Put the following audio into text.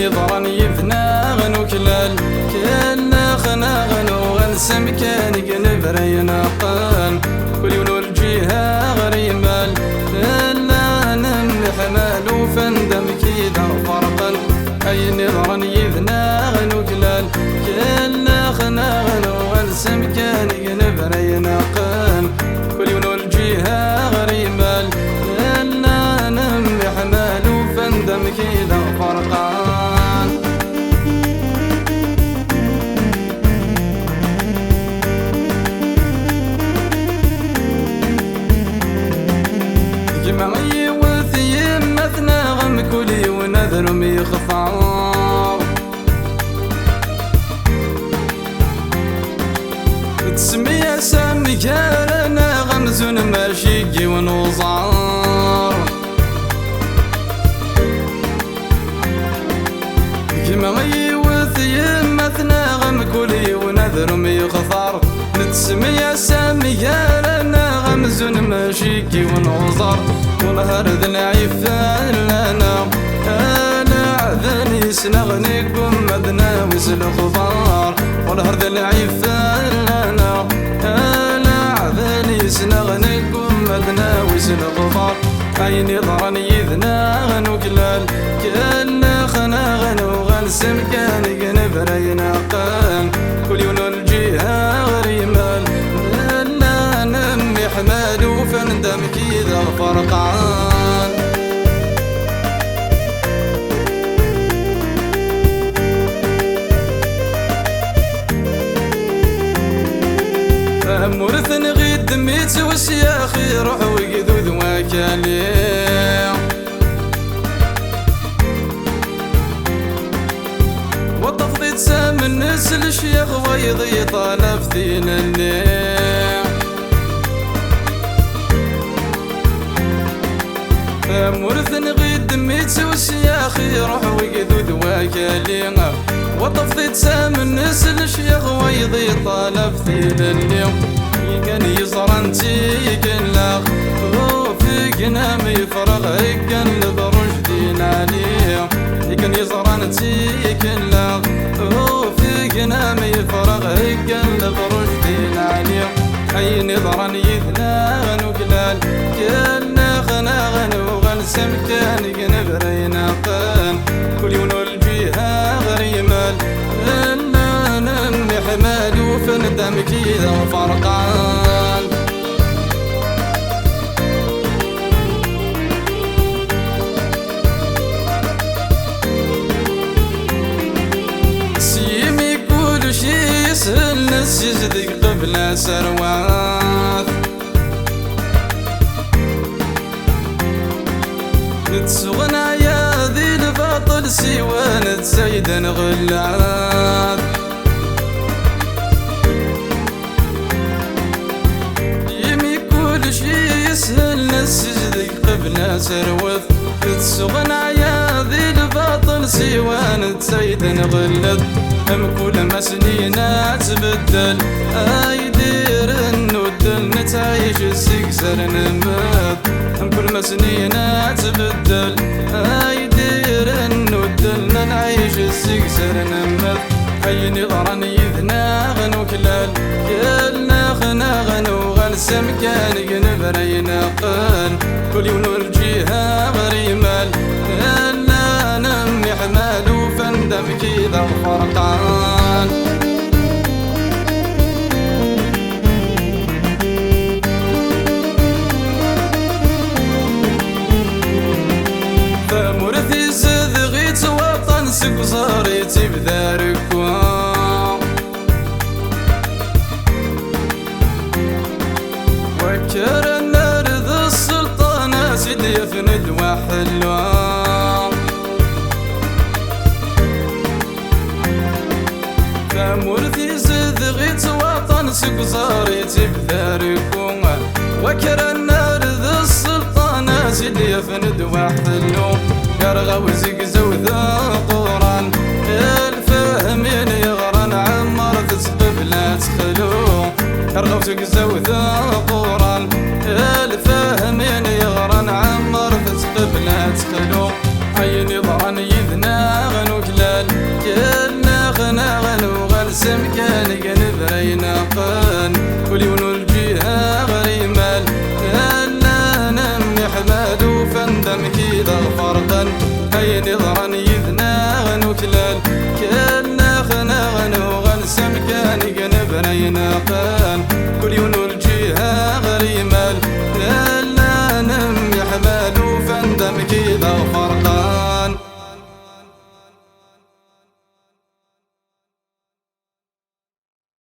نظرا يفنا غنوكلال كنا خنا غنو غنسم كان قنبرينا قان كل يوم الجهة غريمال لا نمح مالو فندم كيدا فرقا أي نظرا يفنا غنوكلال كنا خنا غنو غنسم كان قنبرينا قان كل يوم الجهة غريمال لا نمح مالو فندم كيدا فرقان جمعي وثي مثنى غم كلي ونذر ميخفار تسمي سامي كارنا غمزون ماشيكي ونوزار جمعي وثي مثنى غم كلي ونذر ميخفار نتسمي سامي كارنا غمزون ماشيكي ونوزار ونهر ذنعيف لنا انا عذني سنغنيكم مدنا وسل خضار ونهر ذنعيف لنا انا عذني سنغنيكم مدنا وسل خضار عيني ضرني يذنا غنوكلال كنا خنا غنو غنسم كان قنبرينا قان كل يوم الجهة غريمال لا نمي حماد وفندم كذا فرقان مورث نغيد دميت وسياخي روح وقذوذ وكالي وطفضيت سام الناس الشيخ ويضي طالب ثين الليل مورث نغيد دميت وسياخي روح وقذوذ وكالي وطفضيت سام الناس الشيخ ويضي طالب ثين اليوم كان يزرن تيكن لاغ وفي قنامي فرغ كان لدرج دين عليه كان يزرن تيكن لاغ وفي قنامي فرغ كان لدرج دين عليه أي نظرا يذنا غنوكلال كنا خنا غنو غنسم كان قنبرينا قان كل يوم الجهة غريمال لا نمي حماد وفندم كذا فرقان سيمي كل شي يسهل ناس يصدق قبل سروات نتسغنا يا ذي الباطل سوى نتزيد غلات يمي كل شي يسهل ناس يصدق قبل سروات نتسغنا يا ذي الباطل سوى نتزيد غلات هم كل ما سنينا تبدل ايدير الندل نتعيش السكسر نمات هم كل ما سنينا تبدل ايدير الندل نعيش السكسر نمات حي نظرا يذنا غنوكلال كلنا خنا غنو غنسم كان قنبرينا قان كل يوم الجهة غريمال لا نمي حمال وفندم كذا فرقان فمورثي صدغيت وطن سكساريتي بذاركوان وكر النار ذا السلطانة سيدي يفند وحلوان فمورثي صدغيت وطن سكساريتي بذاركوان وكر النار ذا السلطانة سيدي يفند وحلوان يرغى وزقزو ذا قران الفهمين يغرن عمر تسقب لا تخلو يرغى وزقزو ذا قران الفهمين يغرن عمر تسقب لا تخلو حي نظرا يذنا غنوك غنسم كان قنبرينا قان كل يوم الجهة غريمال أنا نمي حماد وفندم كذا فرقا هاي نظرا يذنا غنوكلال كنا خنا غنو غنسم كان قنبرينا قان كل يوم الجهة غريمال